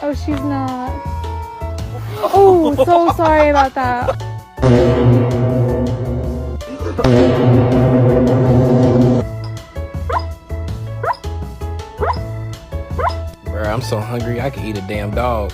Oh, she's not. Oh, so sorry about that. Bro, I'm so hungry I could eat a damn dog.